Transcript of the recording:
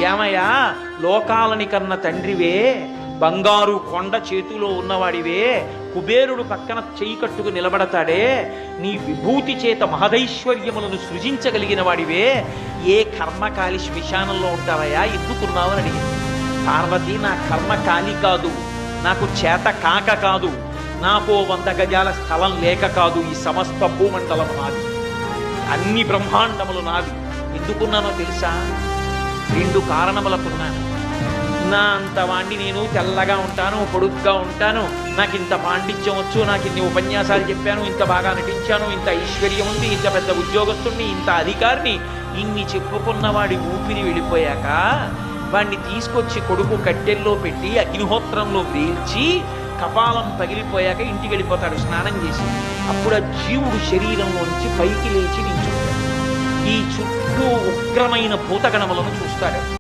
ఏమయ్యా, లోకాలని కన్న తండ్రివే, బంగారు కొండ చేతిలో ఉన్నవాడివే, కుబేరుడు పక్కన చేయి కట్టుకు నిలబడతాడే, నీ విభూతి చేత మహదైశ్వర్యములను సృజించగలిగిన వాడివే, ఏ కర్మకాలి శ్మశానంలో ఉంటావయ్యా, ఎందుకున్నావు అని అడిగింది. పార్వతి, నా కర్మ కాలి కాదు, నాకు చేత కాక కాదు, నాకు 100 గజాల స్థలం లేక కాదు, ఈ సమస్త భూమండలం నాది, అన్ని బ్రహ్మాండములు నాది. ఎందుకున్నానో తెలుసా? 2 కారణములకున్నాను. నా అంత వాణ్ణి నేను, తెల్లగా ఉంటాను, పొడుగ్గా ఉంటాను, నాకు ఇంత పాండిత్యం వచ్చు, నాకు ఇన్ని ఉపన్యాసాలు చెప్పాను, ఇంత బాగా నటించాను, ఇంత ఐశ్వర్యం ఉంది, ఇంత పెద్ద ఉద్యోగస్తుడిని, ఇంత అధికారిని, ఇన్ని చెప్పుకున్నవాడి ఊపిరి వెళ్ళిపోయాక వాణ్ణి తీసుకొచ్చి కొడుకు కట్టెల్లో పెట్టి అగ్నిహోత్రంలో వేల్చి కపాలం పగిలిపోయాక ఇంటికి వెళ్ళిపోతాడు స్నానం చేసి. అప్పుడు ఆ జీవుడు శరీరంలోంచి పైకి లేచి నించుంటాడు. ఈ చుట్టూ ఉగ్రమైన భూతగణములను చూస్తాడు.